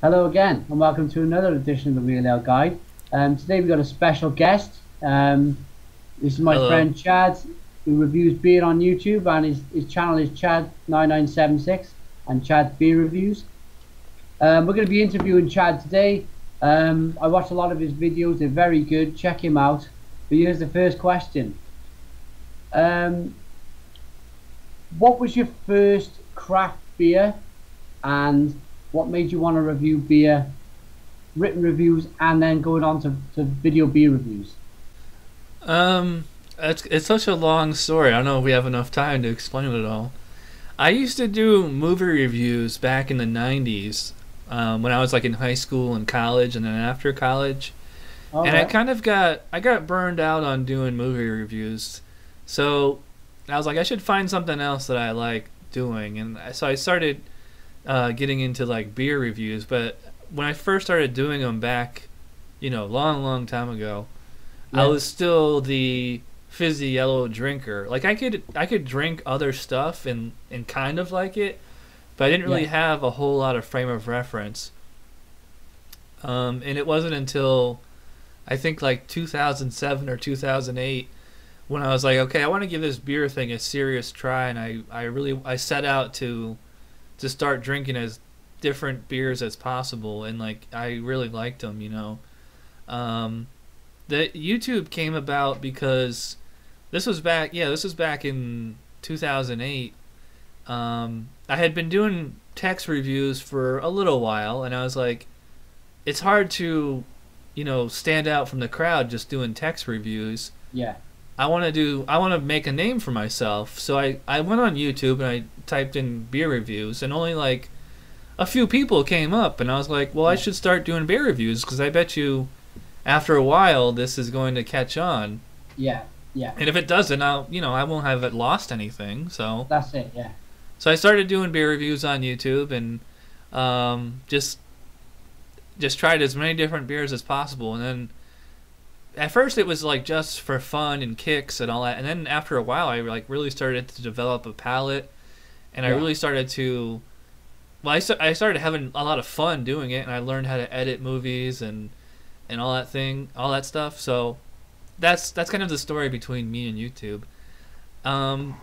Hello again, and welcome to another edition of the Real Ale Guide. Today we've got a special guest. This is my Hello. friend Chad, who reviews beer on YouTube, and his channel is Chad9976 and Chadzbeerreviews. We're going to be interviewing Chad today. I watched a lot of his videos; they're very good. Check him out. But here's the first question: um, What was your first craft beer, and what made you want to review beer, written reviews, and then going on to video beer reviews? Um, it's such a long story. I don't know if we have enough time to explain it all. I used to do movie reviews back in the '90s, when I was like in high school and college, and then after college. All And I right. kind of got burned out on doing movie reviews, so I was like, I should find something else that I like doing, and so I started getting into like beer reviews. But when I first started doing them back, long, long time ago, I Yeah. was still the fizzy yellow drinker. Like I could drink other stuff and kind of like it, but I didn't Yeah. really have a whole lot of frame of reference. And it wasn't until I think like 2007 or 2008 when I was like, okay, I want to give this beer thing a serious try, and I set out to start drinking as different beers as possible, and like I really liked them. Um, the YouTube came about because this was back in 2008. I had been doing text reviews for a little while, and I was like, it's hard to, stand out from the crowd just doing text reviews. Yeah. I want to make a name for myself. So I went on YouTube and I typed in beer reviews, and only like a few people came up, and I was like, well, I Yeah. should start doing beer reviews because I bet you after a while this is going to catch on. Yeah. Yeah. And if it doesn't, I won't have it lost anything. That's it. Yeah. So I started doing beer reviews on YouTube, and just tried as many different beers as possible. And then at first it was like just for fun and kicks and all that, and then after a while I like really started to develop a palate, and I Yeah. really started to, well, I started having a lot of fun doing it, and I learned how to edit movies and all that stuff. So that's kind of the story between me and YouTube. um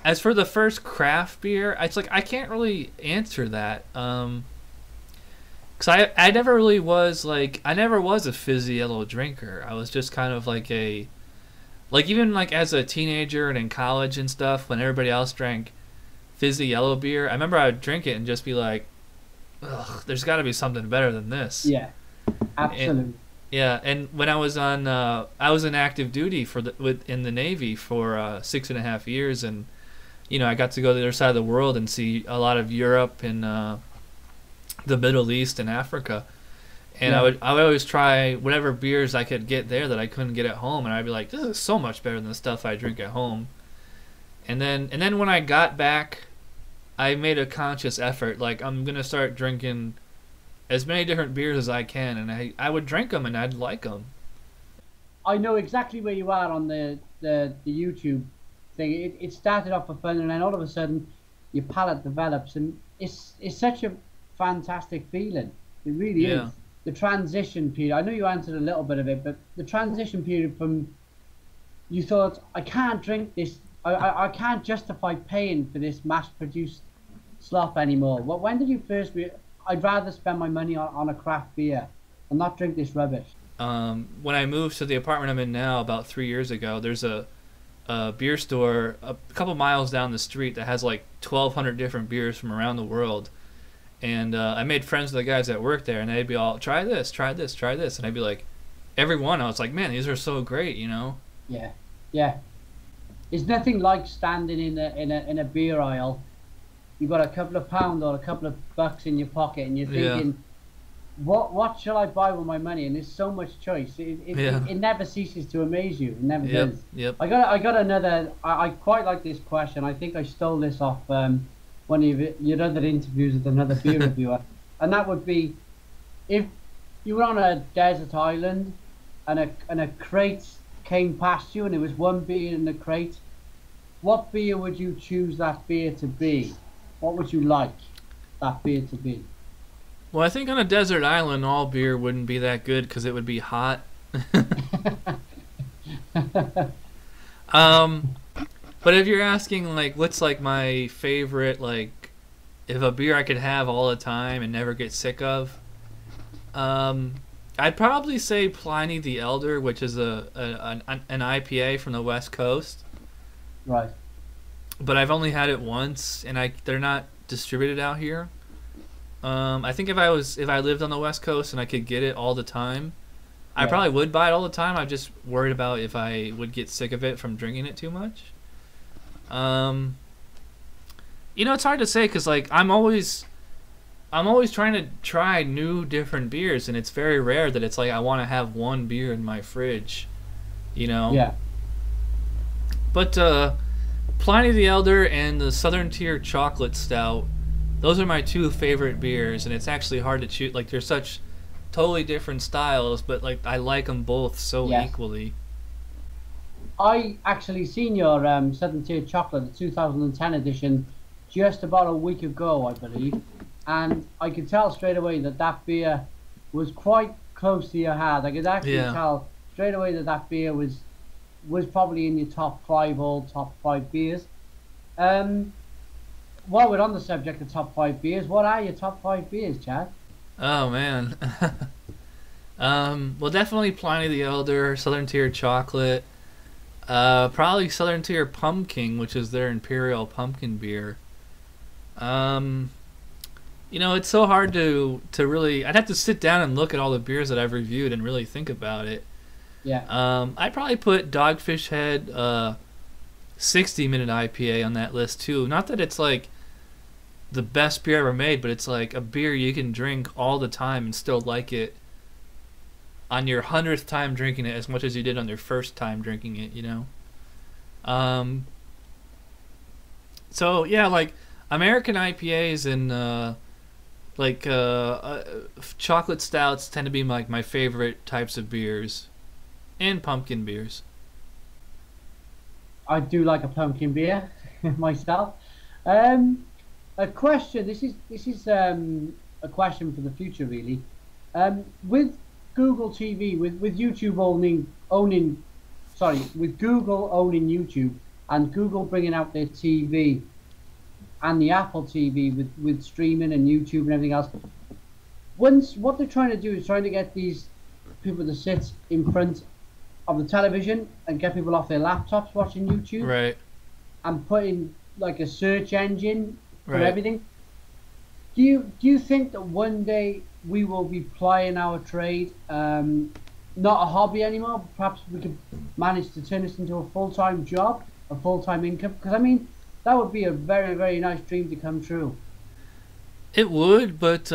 as for the first craft beer, it's like I can't really answer that. Cause I never really was like, I never was a fizzy yellow drinker. I was just kind of like like even like as a teenager and in college and stuff, when everybody else drank fizzy yellow beer, I remember I would drink it and just be like, ugh, there's got to be something better than this. Yeah. And Absolutely. yeah, and when I was in active duty in the Navy for 6.5 years, and I got to go to the other side of the world and see a lot of Europe and the Middle East and Africa. And Yeah. I would always try whatever beers I could get there that I couldn't get at home, and I'd be like, this is so much better than the stuff I drink at home. And then when I got back, I made a conscious effort, like I'm gonna start drinking as many different beers as I can, and I would drink them and I'd like them. I know exactly where you are on the YouTube thing. It started off for fun, and then all of a sudden, your palate develops, and it's such a fantastic feeling. It really is. Yeah, The transition period. I know you answered a little bit of it, but the transition period from you thought, I can't drink this. I can't justify paying for this mass-produced slop anymore. When did you first I'd rather spend my money on a craft beer and not drink this rubbish. when I moved to the apartment I'm in now about 3 years ago, there's a beer store a couple miles down the street that has like 1,200 different beers from around the world. And I made friends with the guys that work there, and they'd be all, try this, try this, try this. And I'd be like, every one, I was like, man, these are so great. Yeah, yeah. There's nothing like standing in a beer aisle. You've got a couple of pound or a couple of bucks in your pocket, and you're Yeah, thinking, what shall I buy with my money? And there's so much choice. yeah, It never ceases to amaze you. It never yep, does. yep. I got another. I quite like this question. I think I stole this off one of your other interviews with another beer reviewer, and that would be, if you were on a desert island and a crate came past you and there was one beer in the crate, what beer would you choose that beer to be? What would you like that beer to be? Well, I think on a desert island, all beer wouldn't be that good because it would be hot. um, but if you're asking like what's like my favorite, like if a beer I could have all the time and never get sick of, I'd probably say Pliny the Elder, which is an IPA from the West Coast. Right. But I've only had it once, and they're not distributed out here. I think if I lived on the West Coast and I could get it all the time, I probably would buy it all the time. I'm just worried about if I would get sick of it from drinking it too much. You know, it's hard to say because like I'm always trying to try new different beers, and it's very rare that it's like I want to have one beer in my fridge, you know. Yeah. But Pliny the Elder and the Southern Tier Chocolate Stout, those are my two favorite beers, and it's actually hard to choose. Like they're such totally different styles, but like I like them both so equally. I actually seen your Southern Tier Chocolate, the 2010 edition, just about a week ago, I believe, and I could tell straight away that that beer was quite close to your heart. I could actually tell straight away that that beer was probably in your top 5 beers. While we're on the subject of top 5 beers, what are your top 5 beers, Chad? Oh man. Well, definitely Pliny the Elder, Southern Tier Chocolate, probably Southern Tier Pumpkin, which is their Imperial Pumpkin beer. You know, it's so hard to really. I'd have to sit down and look at all the beers that I've reviewed and really think about it. Yeah. I'd probably put Dogfish Head 60-minute IPA on that list too. Not that it's like the best beer ever made, but it's like a beer you can drink all the time and still like it on your 100th time drinking it as much as you did on your first time drinking it, you know? So, yeah, like American IPAs and chocolate stouts tend to be like my favorite types of beers. And pumpkin beers. I do like a pumpkin beer myself. A question. This is a question for the future, really. With Google TV, with YouTube with Google owning YouTube and Google bringing out their TV and the Apple TV with streaming and YouTube and everything else. What they're trying to do is trying to get these people to sit in front of the television and get people off their laptops watching YouTube, right? And put in like a search engine for everything. Do you think that one day we will be plying our trade, not a hobby anymore? Perhaps we could manage to turn this into a full-time job, a full-time income. Because I mean, that would be a very, very nice dream to come true. It would, but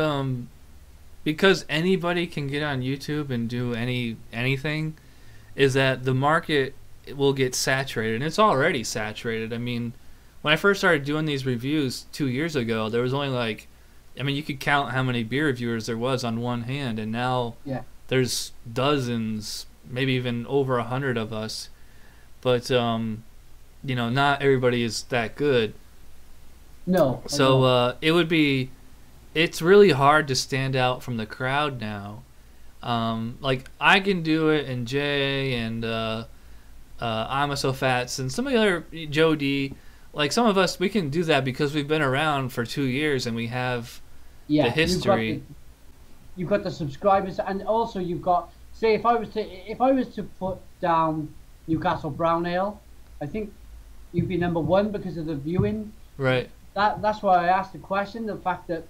because anybody can get on YouTube and do anything, is that the market will get saturated, and it's already saturated. I mean, when I first started doing these reviews 2 years ago, there was only like, I mean, you could count how many beer reviewers there was on one hand, and now there's dozens, maybe even over 100 of us. But you know, not everybody is that good. No. So it's really hard to stand out from the crowd now. Like I can do it, and Jay and I'm a So Fats and some of the other Joe D. Like some of us, we can do that because we've been around for 2 years and we have the history. You've got the subscribers, and also you've got. Say, if I was to put down Newcastle Brown Ale, I think you'd be number one because of the viewing. Right. That's why I asked the question. The fact that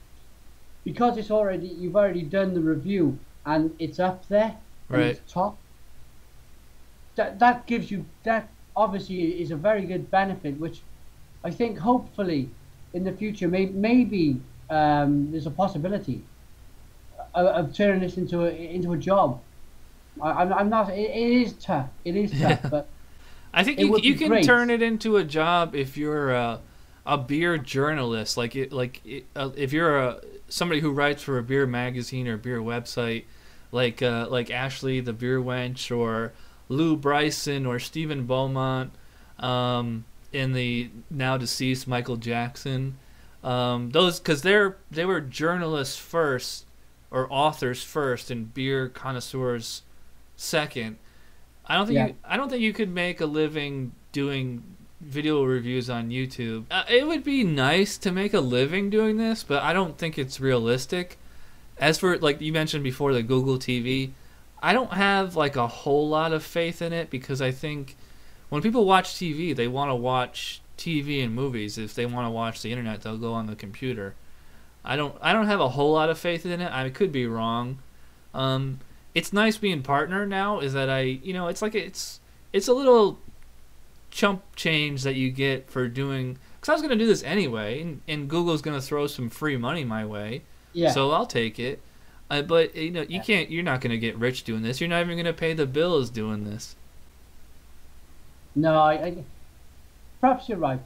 because you've already done the review and it's up there, and it's top. That gives you, that obviously is a very good benefit, which I think hopefully in the future maybe there's a possibility of turning this into a job. I'm not. It is tough. It is tough, but I think you can turn it into a job if you're a beer journalist. If you're somebody who writes for a beer magazine or a beer website, like Ashley the Beer Wench or Lou Bryson or Stephen Beaumont, in the now deceased Michael Jackson. Those, because they were journalists first, or authors first and beer connoisseurs second. I don't think you could make a living doing video reviews on YouTube. It would be nice to make a living doing this, but I don't think it's realistic. As for, like you mentioned before, the Google TV, I don't have like a whole lot of faith in it, because I think when people watch TV, they want to watch TV and movies. If they want to watch the internet, they'll go on the computer. I don't have a whole lot of faith in it. I could be wrong. It's nice being partner now, is that it's like it's a little chump change that you get for doing, because I was going to do this anyway, and Google's going to throw some free money my way. Yeah. So I'll take it. But you're not going to get rich doing this. You're not even going to pay the bills doing this. No, perhaps you're right.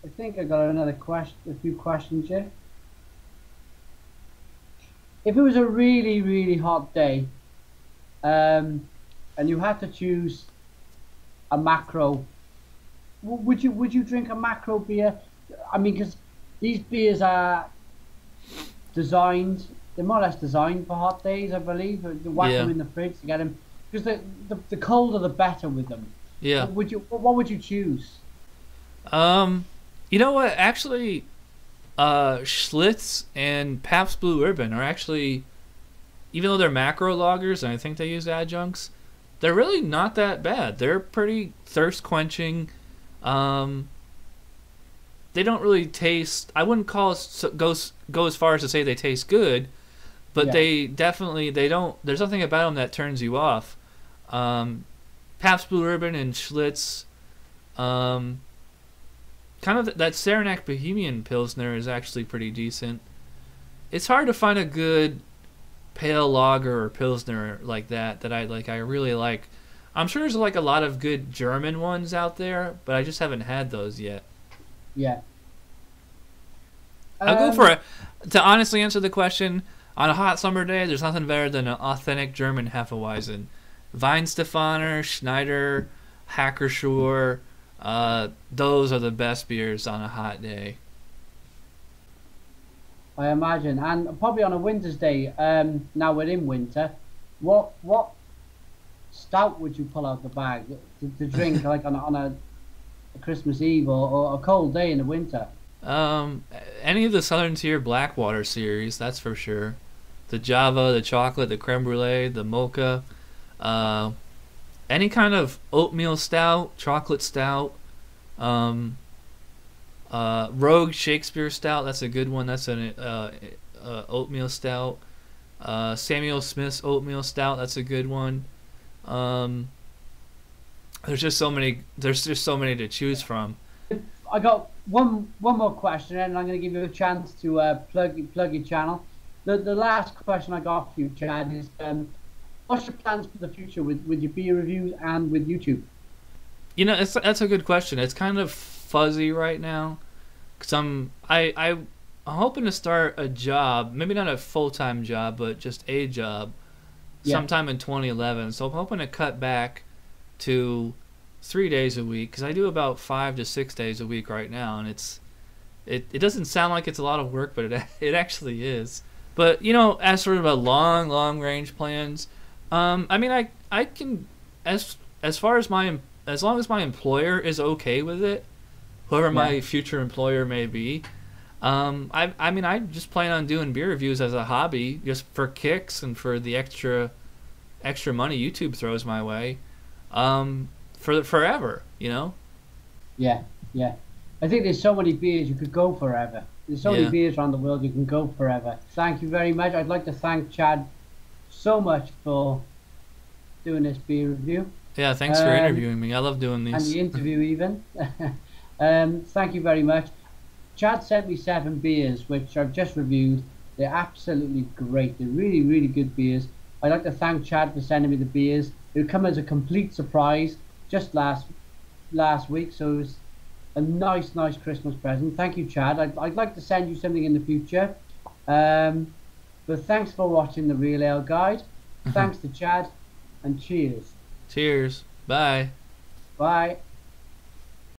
I think I got a few questions here. If it was a really, really hot day, and you had to choose a macro, would you drink a macro beer? I mean, because these beers are designed, they're more or less designed for hot days, I believe. You whack them in the fridge to get them, because the colder the better with them. Yeah. What would you choose? You know what? Actually, Schlitz and Pabst Blue Ribbon are actually, even though they're macro lagers and I think they use adjuncts, they're really not that bad. They're pretty thirst quenching. They don't really taste, I wouldn't go as far as to say they taste good, but they don't, there's nothing about them that turns you off. Pabst Blue Ribbon and Schlitz, kind of that Saranac Bohemian Pilsner is actually pretty decent. It's hard to find a good pale lager or Pilsner like that I really like. I'm sure there's like a lot of good German ones out there, but I just haven't had those yet. Yeah. I'll go for to honestly answer the question, on a hot summer day, there's nothing better than an authentic German Hefeweizen. Weihenstephaner, Schneider, Hackerschor, those are the best beers on a hot day. I imagine. And probably on a winter's day, now we're in winter, what stout would you pull out the bag to drink like on a Christmas Eve or a cold day in the winter? Any of the Southern Tier Blackwater series, that's for sure. The Java, the chocolate, the creme brulee, the mocha, any kind of oatmeal stout, chocolate stout, Rogue Shakespeare stout, that's a good one. That's an oatmeal stout. Samuel Smith's oatmeal stout, that's a good one. There's just so many to choose from. I got one more question, and I'm going to give you a chance to plug your channel. The last question I got for you, Chad, is what's your plans for the future with your beer reviews and with YouTube? That's a good question. It's kind of fuzzy right now, because I'm hoping to start a job, maybe not a full-time job, but just a job, sometime in 2011. So I'm hoping to cut back to 3 days a week, because I do about 5 to 6 days a week right now, and it doesn't sound like it's a lot of work, but it actually is. But as sort of a long range plans, I mean I can, as long as my employer is okay with it, whoever my future employer may be, I mean I just plan on doing beer reviews as a hobby, just for kicks and for the extra money YouTube throws my way, for forever, Yeah. I think there's so many beers you could go forever. There's so many beers around the world you can go forever. Thank you very much. I'd like to thank Chad so much for doing this beer review. Yeah, thanks for interviewing me. I love doing these. And the interview even. Thank you very much. Chad sent me 7 beers, which I've just reviewed. They're absolutely great. They're really, really good beers. I'd like to thank Chad for sending me the beers. It would come as a complete surprise just last week, so it was a nice Christmas present. Thank you, Chad. I'd like to send you something in the future. But thanks for watching the Real Ale Guide. Thanks to Chad, and cheers. Cheers. Bye. Bye.